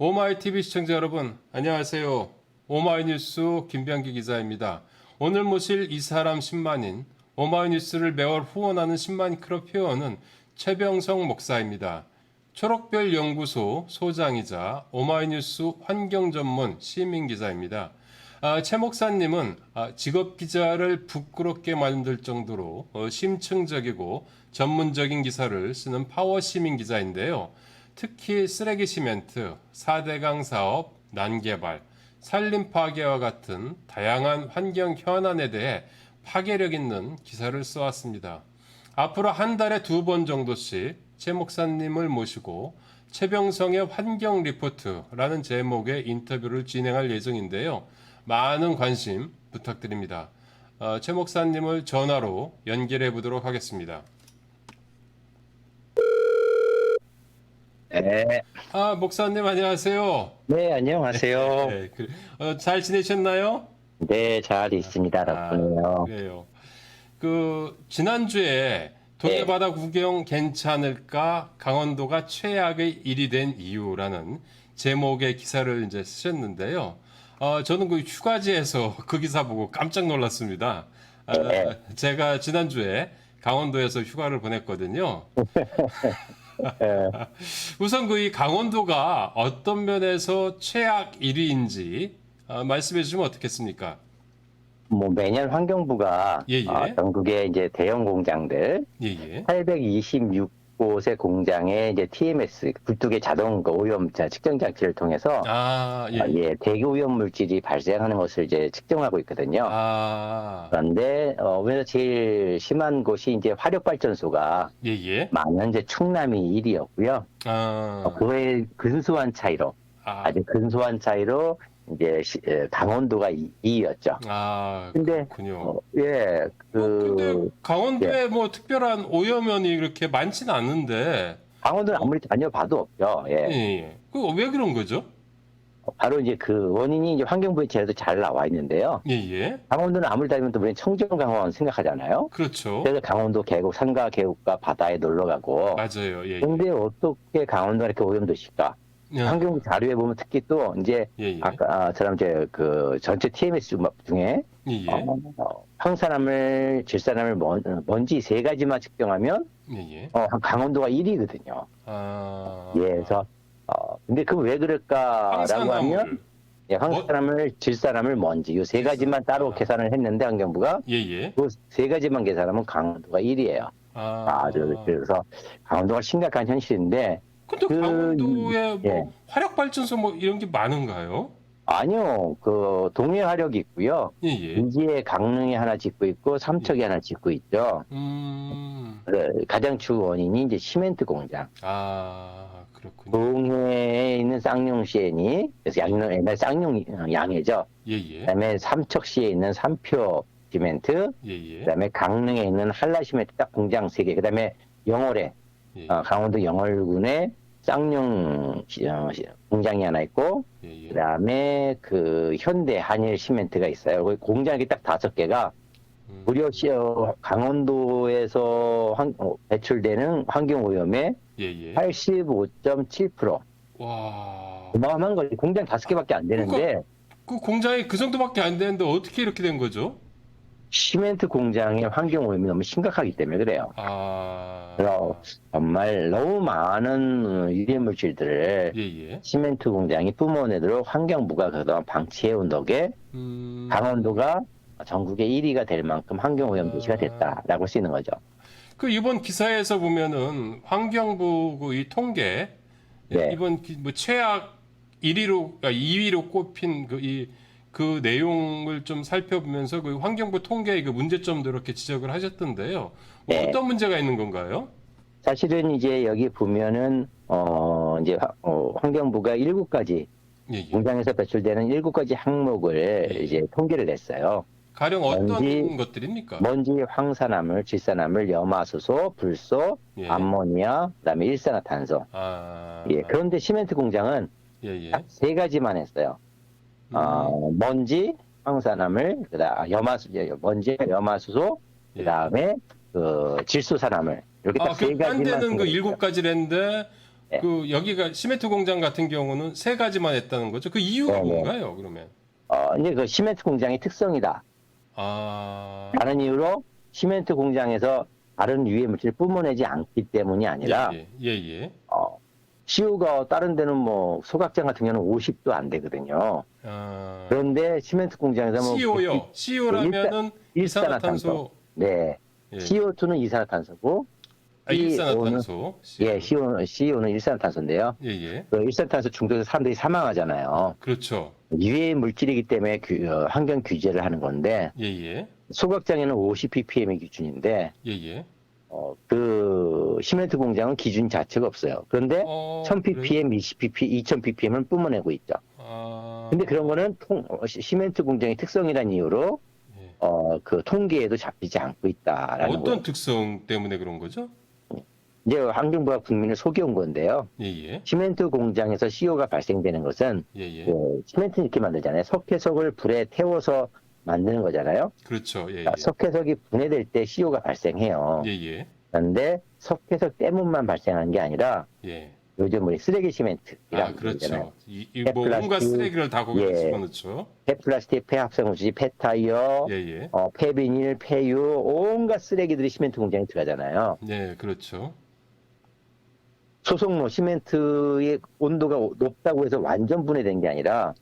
오마이TV 시청자 여러분, 안녕하세요. 오마이뉴스 김병기 기자입니다. 오늘 모실 이 사람 10만인, 오마이뉴스를 매월 후원하는 10만 클럽 회원은 최병성 목사입니다. 초록별 연구소 소장이자 오마이뉴스 환경전문 시민기자입니다. 최 목사님은 직업 기자를 부끄럽게 만들 정도로 심층적이고 전문적인 기사를 쓰는 파워 시민 기자인데요. 특히 쓰레기 시멘트, 4대강 사업, 난개발, 산림 파괴와 같은 다양한 환경 현안에 대해 파괴력 있는 기사를 써왔습니다. 앞으로 한 달에 2번 정도씩 최 목사님을 모시고 최병성의 환경 리포트라는 제목의 인터뷰를 진행할 예정인데요. 많은 관심 부탁드립니다. 최 목사님을 전화로 연결해 보도록 하겠습니다. 네. 목사님 안녕하세요. 네, 안녕하세요. 네, 잘 지내셨나요? 네, 잘 있습니다. 덕분에요. 그래요. 지난주에 동해바다 구경 괜찮을까? 강원도가 최악의 1위 된 이유라는 제목의 기사를 이제 쓰셨는데요. 저는 그 휴가지에서 그 기사 보고 깜짝 놀랐습니다. 네. 제가 지난주에 강원도에서 휴가를 보냈거든요. 우선 이 강원도가 어떤 면에서 최악 1위인지 말씀해 주시면 어떻겠습니까? 매년 환경부가 예. 전국의 이제 대형 공장들 예. 826곳의 공장에 이제 TMS 굴뚝의 자동 오염 측정 장치를 통해서 대기 오염 물질이 발생하는 것을 이제 측정하고 있거든요. 그런데 우리나라 제일 심한 곳이 이제 화력 발전소가 많은 이제 충남이 1위였고요. 그거의 근소한 차이로 아주 근소한 차이로 이제 강원도가 2위였죠. 근데 그렇군요. 근데 강원도에 뭐 특별한 오염원이 그렇게 많지는 않은데 강원도는 아무리 다녀봐도 없죠. 왜 그런 거죠? 바로 이제 그 원인이 이제 환경부의 제도도 잘 나와 있는데요. 강원도는 아무리 다니면 또 우리는 청정강원 생각하잖아요. 그렇죠. 그래서 강원도 계곡, 산과 계곡과 바다에 놀러 가고. 맞아요. 근데 어떻게 강원도가 이렇게 오염도시일까? 환경부 자료에 보면 특히 또 이제 아까처럼 이제 그 전체 TMS 중에 황산화물, 질산화물, 먼지 3가지만 측정하면 강원도가 1위거든요. 그래서 근데 그 왜 그럴까라고 하면 황산화물, 질산화물, 먼지 이 3가지만 따로 계산을 했는데 환경부가 그 3가지만 계산하면 강원도가 1위예요. 그래서 강원도가 심각한 현실인데. 근데 강원도에 화력 발전소 뭐 이런 게 많은가요? 아니요. 그 동해 화력이 있고요. 인제에 강릉에 하나 짓고 있고 삼척에 하나 짓고 있죠. 가장 주 원인이 이제 시멘트 공장. 그렇군요. 동해에 있는 쌍용시엔이 그래서 옛날 쌍용 양해죠. 그다음에 삼척시에 있는 삼표 시멘트. 그다음에 강릉에 있는 한라 시멘트 딱 공장 3개. 그다음에 영월에 강원도 영월군에 쌍용 공장이 하나 있고, 그다음에 그 현대 한일 시멘트가 있어요. 그 공장이 딱 5개가 무려 강원도에서 배출되는 환경 오염의 85.7%. 와. 어마어마한 거지. 공장 5개밖에 안 되는데. 그 공장이 그 정도밖에 안 되는데 어떻게 이렇게 된 거죠? 시멘트 공장의 환경 오염이 너무 심각하기 때문에 그래요. 그래서 정말 너무 많은 유해 물질들을 시멘트 공장이 뿜어내도록 환경부가 그동안 방치해온 덕에 강원도가 전국의 1위가 될 만큼 환경 오염 도시가 됐다라고 할 수 있는 거죠. 그 이번 기사에서 보면은 환경부 이 통계 이번 뭐 최악 2위로 꼽힌 그 내용을 좀 살펴보면서 그 환경부 통계의 그 문제점도 이렇게 지적을 하셨던데요. 어떤 문제가 있는 건가요? 사실은 이제 여기 보면은 이제 환경부가 7가지 공장에서 배출되는 7가지 항목을 이제 통계를 냈어요. 가령 어떤 것들입니까? 먼지, 황산화물, 질산화물, 염화수소, 불소, 암모니아, 그다음에 일산화탄소. 그런데 시멘트 공장은 딱 3가지만 했어요. 먼지, 황산화물, 먼지, 염화수소, 그다음에 그 질소산화물 이렇게 딱 3가지만. 딴 데는 그 7가지를 했는데 그 여기가 시멘트 공장 같은 경우는 세 가지만 했다는 거죠. 그 이유가 뭔가요, 그러면? 이제 그 시멘트 공장의 특성이다. 다른 이유로 시멘트 공장에서 다른 유해 물질을 뿜어내지 않기 때문이 아니라, CO가 다른 데는 뭐 소각장 같은 경우는 50도 안 되거든요. 그런데 시멘트 공장에서 뭐 CO요. CO라면은 이산화탄소. 네. CO2는 이산화탄소고, 일산화탄소. CO는 일산화탄소인데요. 그 일산화탄소 중독에서 사람들이 사망하잖아요. 그렇죠. 유해 물질이기 때문에 환경 규제를 하는 건데, 소각장에는 50ppm이 기준인데, 그 시멘트 공장은 기준 자체가 없어요. 그런데 1000ppm, 20ppm, 2000ppm을 뿜어내고 있죠. 근데 그런 거는 시멘트 공장의 특성이라는 이유로 그 통계에도 잡히지 않고 있다라는 거예요. 어떤 특성 때문에 그런 거죠? 이제 환경부가 국민을 속여온 건데요. 시멘트 공장에서 CO가 발생되는 것은 그 시멘트 이렇게 만들잖아요. 석회석을 불에 태워서 만드는 거잖아요. 그렇죠. 석회석이 분해될 때 CO가 발생해요. 그런데 석회석 때문만 발생하는 게 아니라 요즘 우리 쓰레기 시멘트라고 그렇죠. 뭐 온갖 쓰레기를 다 거기에 집어넣죠. 폐플라스틱, 폐합성유지, 폐타이어, 폐비닐, 폐유, 온갖 쓰레기들이 시멘트 공장에 들어가잖아요. 그렇죠. 소속모 시멘트의 온도가 높다고 해서 완전 분해된 게 아니라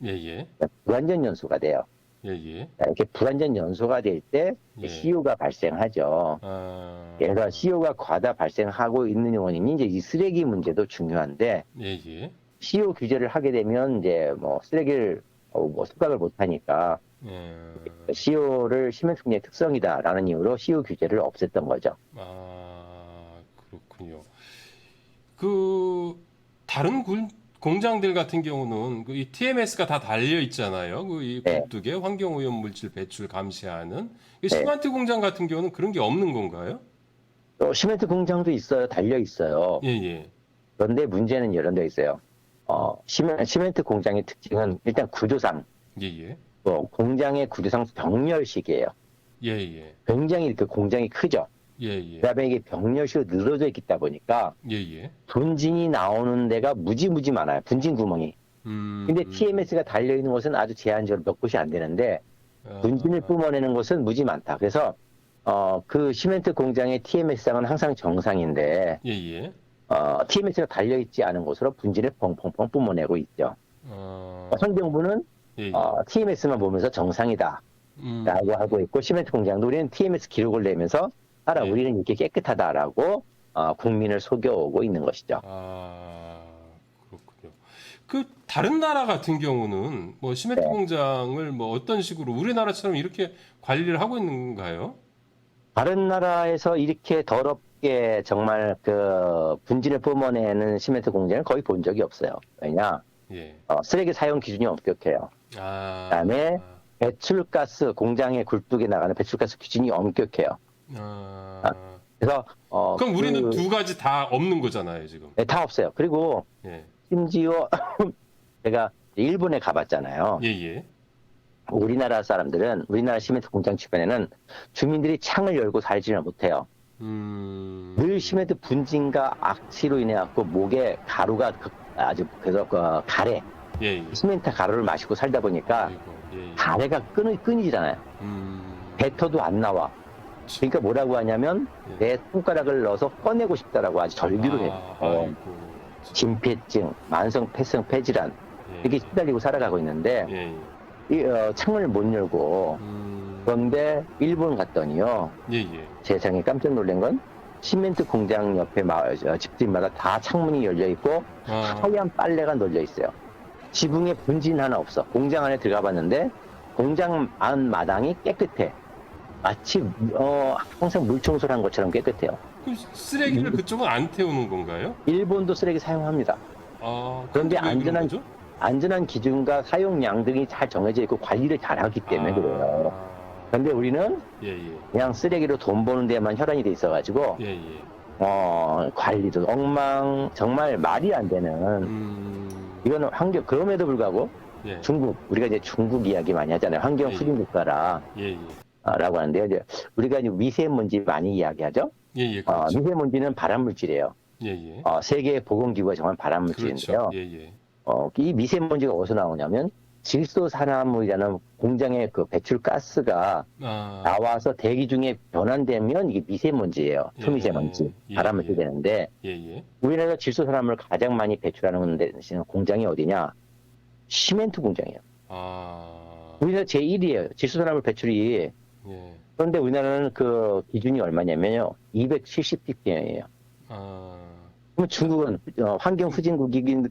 불완전 연소가 돼요. 이렇게 불완전 연소가 될 때 CO가 발생하죠. 그래서 CO가 과다 발생하고 있는 원인이 이제 이 쓰레기 문제도 중요한데 CO 규제를 하게 되면 이제 뭐 쓰레기를 뭐 수각을 못 하니까 CO를 시멘트 공장의 특성이다라는 이유로 CO 규제를 없앴던 거죠. 그렇군요. 그 다른 공장들 같은 경우는 이 TMS가 다 달려 있잖아요. 이 굴뚝에 환경오염 물질 배출 감시하는 시멘트 공장 같은 경우는 그런 게 없는 건가요? 시멘트 공장도 있어요. 달려 있어요. 그런데 문제는 이런 데 있어요. 시멘트 공장의 특징은 일단 구조상, 공장의 구조상 병렬식이에요. 굉장히 이렇게 공장이 크죠. 그다음에 이게 병렬식으로 늘어져 있다 보니까 분진이 나오는 데가 무지무지 많아요. 분진 구멍이. 근데 TMS가 달려 있는 곳은 아주 제한적으로 몇 곳이 안 되는데 분진을 뿜어내는 곳은 무지 많다. 그래서 그 시멘트 공장의 TMS상은 항상 정상인데 TMS가 달려 있지 않은 곳으로 분진을 펑펑펑 뿜어내고 있죠. 환경부는 TMS만 보면서 정상이다 라고 하고 있고, 시멘트 공장도 우리는 TMS 기록을 내면서 우리는 이렇게 깨끗하다라고 국민을 속여오고 있는 것이죠. 그렇군요. 그 다른 나라 같은 경우는 뭐 시멘트 공장을 뭐 어떤 식으로 우리나라처럼 이렇게 관리를 하고 있는가요? 다른 나라에서 이렇게 더럽게 정말 그 분진을 뿜어내는 시멘트 공장을 거의 본 적이 없어요. 왜냐? 쓰레기 사용 기준이 엄격해요. 그다음에 배출가스, 공장의 굴뚝에 나가는 배출가스 기준이 엄격해요. 그래서 그럼 우리는 두 가지 다 없는 거잖아요, 지금. 다 없어요. 그리고 심지어 제가 일본에 가봤잖아요. 우리나라 사람들은, 우리나라 시멘트 공장 주변에는 주민들이 창을 열고 살지는 못해요. 늘 시멘트 분진과 악취로 인해 갖고 목에 가루가 아주 그래서 가래, 시멘트 가루를 마시고 살다 보니까 가래가 끊이잖아요. 뱉어도 안 나와. 그러니까 뭐라고 하냐면 내 손가락을 넣어서 꺼내고 싶다라고 아주 절규를 해요. 진폐증, 만성 폐성 폐질환 이렇게 시달리고 살아가고 있는데 창을 못 열고, 그런데 일본 갔더니요 세상에 깜짝 놀란 건 시멘트 공장 옆에 집들마다 다 창문이 열려 있고 하얀 빨래가 널려 있어요. 지붕에 분진 하나 없어. 공장 안에 들어가 봤는데 공장 안 마당이 깨끗해. 마치 항상 물 청소를 한 것처럼 깨끗해요. 그럼 쓰레기를 그쪽은 안 태우는 건가요? 일본도 쓰레기 사용합니다. 그런데 안전한 기준과 사용량 등이 잘 정해져 있고 관리를 잘하기 때문에 그래요. 그런데 우리는 그냥 쓰레기로 돈 버는 데만 혈안이 돼 있어가지고 관리도 엉망, 정말 말이 안 되는 이거는 환경. 그럼에도 불구하고 중국, 우리가 이제 중국 이야기 많이 하잖아요. 환경 후진 국가라. 라고 하는데요. 이제 우리가 이제 미세먼지 많이 이야기하죠. 그렇죠. 미세먼지는 발암 물질이에요. 예, 예. 세계 보건기구가 정한 발암물질인데요. 그렇죠. 예, 예. 이 미세먼지가 어디서 나오냐면 질소산화물이라는 공장의 그 배출 가스가 나와서 대기 중에 변환되면 이게 미세먼지예요. 초미세먼지, 예, 발암물질이 예. 되는데 예, 예. 우리나라에서 질소산화물을 가장 많이 배출하는 공장이 어디냐? 시멘트 공장이에요. 우리나라 제1위예요. 질소산화물 배출이. 예. 그런데 우리나라는 그 기준이 얼마냐면요. 270ppm이에요. 그럼 중국은 환경 후진국이긴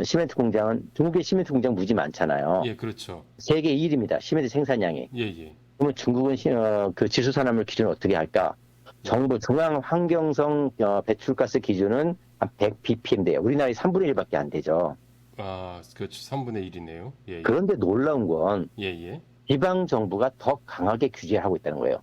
시멘트 공장은 중국의 시멘트 공장 무지 많잖아요. 예, 그렇죠. 세계 1위입니다. 시멘트 생산량이. 예, 예. 그러면 중국은 그 질소산화물 기준을 어떻게 할까? 정부 중앙 환경성 배출가스 기준은 한 100ppm 돼요. 우리나라의 3분의 1밖에 안 되죠. 그렇죠. 3분의 1이네요. 예, 예. 그런데 놀라운 건 예, 예. 지방 정부가 더 강하게 규제하고 있다는 거예요.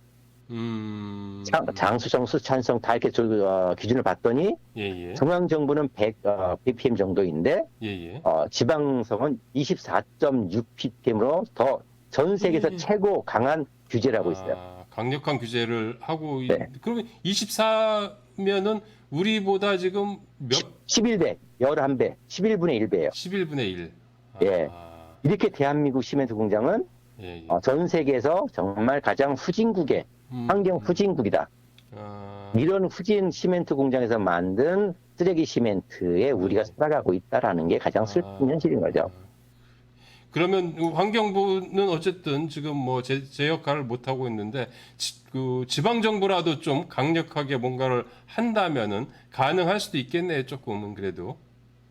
장수성, 수찬성 다 이렇게 기준을 봤더니 예, 예. 중앙 정부는 100 ppm 정도인데 예, 예. 지방성은 24.6ppm으로 더 전 세계에서 최고 강한 규제를 하고 있어요. 강력한 규제를 하고 네. 그러면 24면은 우리보다 지금 몇 11배, 11배, 11분의 1배예요. 11분의 1. 예. 이렇게 대한민국 시멘트 공장은 예, 예. 전 세계에서 정말 가장 후진국의 환경 후진국이다. 이런 후진 시멘트 공장에서 만든 쓰레기 시멘트에 우리가 살아가고 있다라는 게 가장 슬픈 현실인 거죠. 그러면 환경부는 어쨌든 지금 뭐 제 역할을 못 하고 있는데 그 지방 정부라도 좀 강력하게 뭔가를 한다면은 가능할 수도 있겠네요. 조금은 그래도.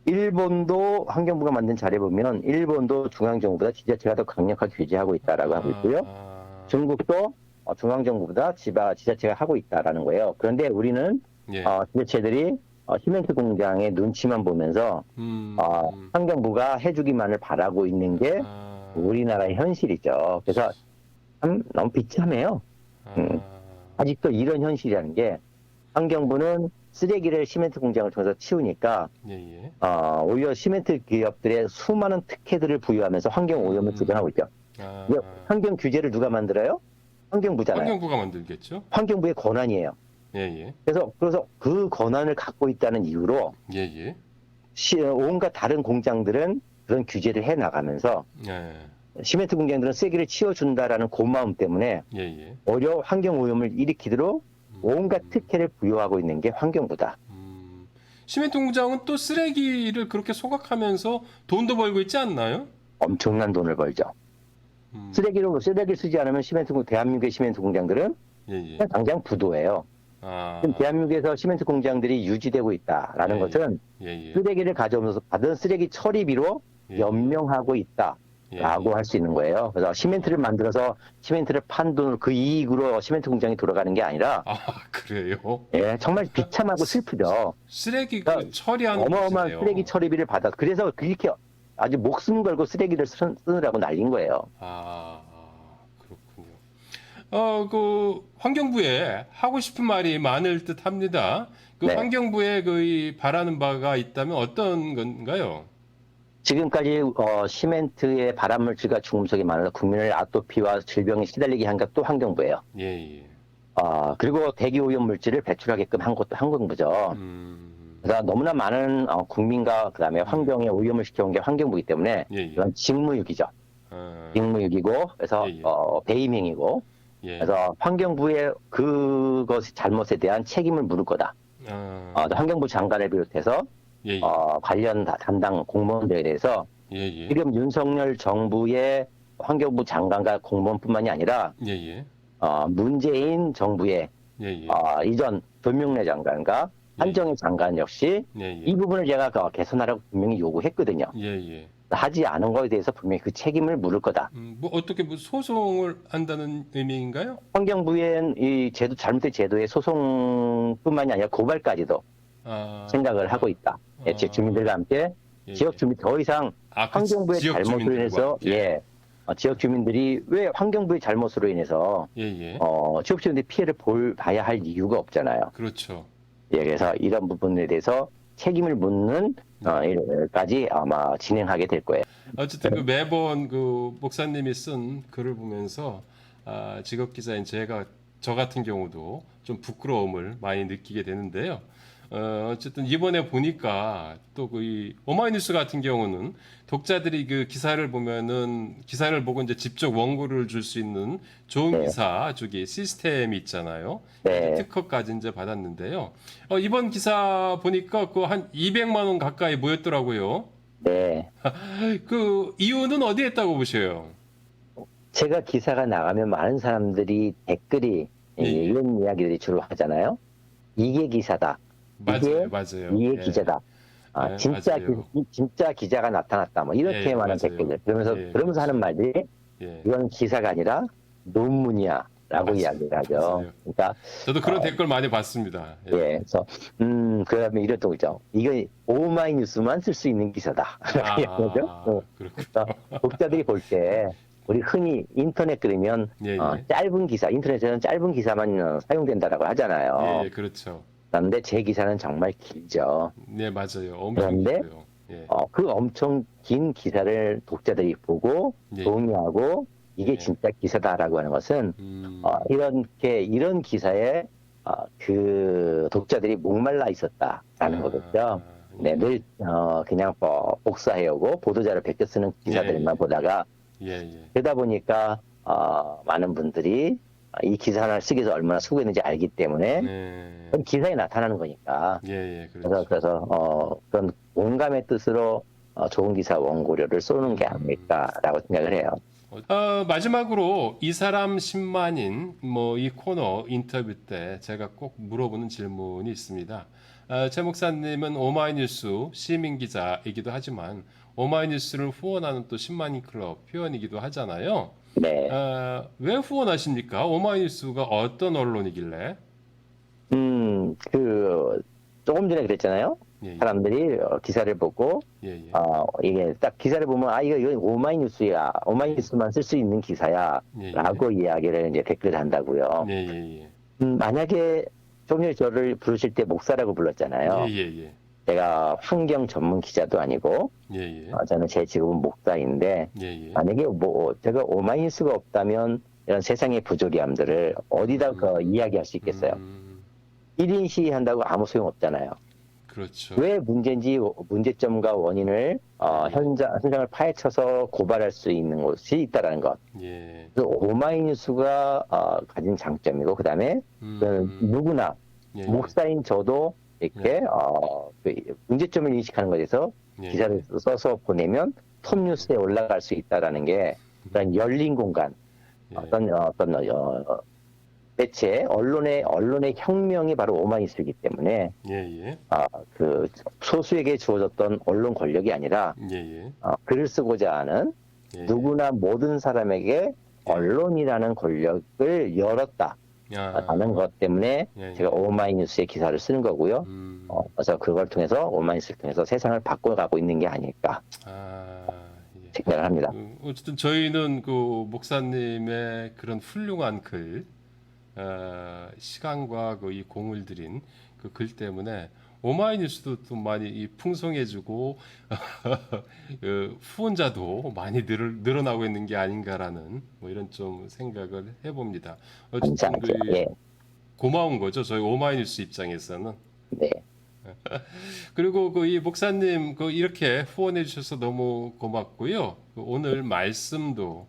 일본도 환경부가 만든 자료에 보면 일본도 중앙정부보다 지자체가 더 강력하게 규제하고 있다라고 하고 있고요. 중국도 중앙정부보다 지자체가 하고 있다라는 거예요. 그런데 우리는 예. 지자체들이 시멘트 공장의 눈치만 보면서 환경부가 해주기만을 바라고 있는 게 우리나라의 현실이죠. 그래서 참 너무 비참해요. 아직도 이런 현실이라는 게 환경부는 쓰레기를 시멘트 공장을 통해서 치우니까 예, 예. 오히려 시멘트 기업들의 수많은 특혜들을 부여하면서 환경 오염을 주장하고 있죠. 환경 규제를 누가 만들어요? 환경부잖아요. 환경부가 만들겠죠. 환경부의 권한이에요. 예, 예. 그래서 그 권한을 갖고 있다는 이유로 예, 예. 온갖 다른 공장들은 그런 규제를 해 나가면서 예. 시멘트 공장들은 쓰레기를 치워준다라는 고마움 때문에 예, 예. 오히려 환경 오염을 일으키도록 온갖 특혜를 부여하고 있는 게 환경부다. 시멘트 공장은 또 쓰레기를 그렇게 소각하면서 돈도 벌고 있지 않나요? 엄청난 돈을 벌죠. 쓰레기를 쓰지 않으면 대한민국의 시멘트 공장들은 예, 예. 당장 부도예요. 지금 대한민국에서 시멘트 공장들이 유지되고 있다라는 예, 것은 예, 예. 쓰레기를 가져오면서 받은 쓰레기 처리비로 예, 연명하고 있다라고 예, 예. 할 수 있는 거예요. 그래서 시멘트를 만들어서 시멘트를 판 돈을 그 이익으로 시멘트 공장이 돌아가는 게 아니라 그래요? 예, 정말 비참하고 슬프죠. 쓰레기 그러니까 처리하는 어마어마한 곳이네요. 쓰레기 처리비를 받아 그래서 그렇게 아주 목숨 걸고 쓰레기를 쓰느라고 날린 거예요. 그렇군요. 그 환경부에 하고 싶은 말이 많을 듯 합니다. 그 네. 환경부에 그 바라는 바가 있다면 어떤 건가요? 지금까지 시멘트의 발암물질과 중금속이 많아서 국민을 아토피와 질병에 시달리게 한 것도 환경부예요. 예, 예. 그리고 대기 오염 물질을 배출하게끔 한 것도 환경부죠. 그래서 너무나 많은 국민과 그다음에 환경에 오염을 시켜온 게 환경부이기 때문에 예, 예. 이건 직무유기죠. 직무유기고 그래서 예, 예. 배임행위고 예. 그래서 환경부의 그것 잘못에 대한 책임을 물을 거다. 환경부 장관을 비롯해서 예, 예. 관련 담당 공무원들에 대해서 예, 예. 지금 윤석열 정부의 환경부 장관과 공무원뿐만이 아니라 예, 예. 문재인 정부의 예, 예. 이전 변명래 장관과 한정희 장관 역시 예, 예. 이 부분을 제가 개선하라고 분명히 요구했거든요. 예, 예. 하지 않은 거에 대해서 분명히 그 책임을 물을 거다. 뭐 어떻게 소송을 한다는 의미인가요? 환경부엔 이 잘못된 제도의 소송뿐만이 아니라 고발까지도 생각을 하고 있다. 지역 주민들과 함께 지역 주민 더 이상 환경부의 잘못으로 인해서 지역 주민들이 왜 환경부의 잘못으로 인해서 지역 주민들이 피해를 봐야 할 이유가 없잖아요. 그렇죠. 그래서 이런 부분에 대해서 책임을 묻는 일까지 아마 진행하게 될 거예요. 어쨌든 그 매번 그 목사님이 쓴 글을 보면서 직업 기자인 저 같은 경우도 좀 부끄러움을 많이 느끼게 되는데요. 어쨌든 이번에 보니까 또 그 오마이뉴스 같은 경우는 독자들이 그 기사를 보면은 기사를 보고 이제 직접 원고를 줄 수 있는 좋은 네. 기사 주기 시스템이 있잖아요. 네. 특허까지 이제 받았는데요. 이번 기사 보니까 그 한 200만 원 가까이 모였더라고요. 네. 그 이유는 어디에 있다고 보셔요? 제가 기사가 나가면 많은 사람들이 댓글이 예, 예. 이런 이야기들이 주로 하잖아요. 이게 기사다. 맞아요, 맞아요. 이게 예. 기자다. 예, 진짜 맞아요. 진짜 기자가 나타났다. 뭐 이렇게 예, 많은 맞아요. 댓글들. 그러면서 예, 그러면서 하는 말들이 예. 이건 기사가 아니라 논문이야라고 맞아요. 이야기를 하죠. 맞아요. 그러니까 저도 그런 댓글 많이 봤습니다. 예. 그래서 그다음에 이런 또 있죠. 이거 오마이뉴스만 쓸 수 있는 기사다. 그렇군요. 그러니까 독자들이 볼 때 우리 흔히 인터넷 그러면 예, 예. 짧은 기사, 인터넷에서는 짧은 기사만 사용된다라고 하잖아요. 예, 그렇죠. 그런데 제 기사는 정말 길죠. 네, 맞아요. 엄청 그런데 길어요. 예. 그 엄청 긴 기사를 독자들이 보고 예. 동의하고 이게 예. 진짜 기사다라고 하는 것은 이런 기사에 그 독자들이 목말라 있었다라는 거겠죠. 네, 늘 그냥 복사해오고 보도자료 베껴 쓰는 기사들만 보다가 그러다 보니까 많은 분들이 이 기사 하나를 쓰기 위해서 얼마나 수고했는지 알기 때문에 그건 기사에 나타나는 거니까. 그렇죠. 그래서 그런 공감의 뜻으로 좋은 기사 원고료를 쏘는 게 아닐까라고 생각을 해요. 마지막으로 이 사람 10만인 뭐 이 코너 인터뷰 때 제가 꼭 물어보는 질문이 있습니다. 최 목사님은 오마이뉴스 시민 기자이기도 하지만 오마이뉴스를 후원하는 또 10만인 클럽 회원이기도 하잖아요. 네. 왜 후원하십니까? 오마이뉴스가 어떤 언론이길래? 조금 전에 그랬잖아요. 사람들이 기사를 보고 이게 딱 기사를 보면 이거 오마이뉴스야, 오마이뉴스만 쓸 수 있는 기사야라고 이야기를 이제 댓글에 한다고요. 만약에 좀 전에 저를 부르실 때 목사라고 불렀잖아요. 제가 환경 전문 기자도 아니고 저는 제 직업은 목사인데 만약에 제가 오마이뉴스가 없다면 이런 세상의 부조리함들을 어디다 이야기할 수 있겠어요. 1인 시위한다고 아무 소용 없잖아요. 그렇죠. 왜 문제점과 원인을 현장을 파헤쳐서 고발할 수 있는 곳이 있다라는 것. 그래서 오마이뉴스가 가진 장점이고 그다음에 누구나 목사인 저도 이렇게 문제점을 인식하는 것에서 기사를 써서 보내면 톱뉴스에 올라갈 수 있다라는 게 그런 열린 공간, 어떤 대체 언론의 혁명이 바로 오마이뉴스이기 때문에 그 소수에게 주어졌던 언론 권력이 아니라 글을 쓰고자 하는 누구나 모든 사람에게 언론이라는 권력을 열었다라는 것 때문에 제가 오마이뉴스의 기사를 쓰는 거고요. 그래서 그걸 통해서 오마이뉴스를 통해서 세상을 바꿔가고 있는 게 아닐까 생각을 합니다. 어쨌든 저희는 그 목사님의 그런 훌륭한 글 시간과 이 공을 들인 그 글 때문에 오마이뉴스도 좀 많이 풍성해지고 후원자도 많이 늘어나고 있는 게 아닌가라는 뭐 이런 좀 생각을 해봅니다. 어쨌든 고마운 거죠. 저희 오마이뉴스 입장에서는. 네. 그리고 이 목사님 이렇게 후원해 주셔서 너무 고맙고요. 오늘 말씀도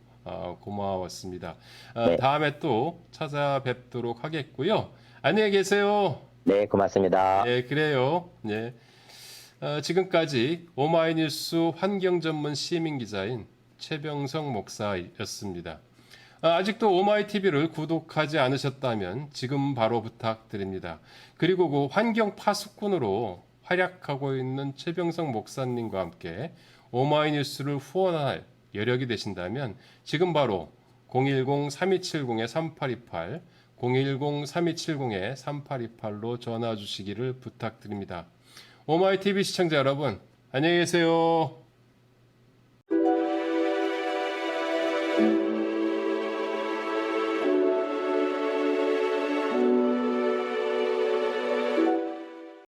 고마웠습니다. 다음에 또 찾아뵙도록 하겠고요. 안녕히 계세요. 네, 고맙습니다. 네, 그래요. 네. 지금까지 오마이뉴스 환경 전문 시민 기자인 최병성 목사였습니다. 아직도 오마이TV를 구독하지 않으셨다면 지금 바로 부탁드립니다. 그리고 그 환경 파수꾼으로 활약하고 있는 최병성 목사님과 함께 오마이뉴스를 후원할 여력이 되신다면 지금 바로 010-3270-3828, 010-3270-3828로 전화 주시기를 부탁드립니다. 오마이TV 시청자 여러분, 안녕히 계세요.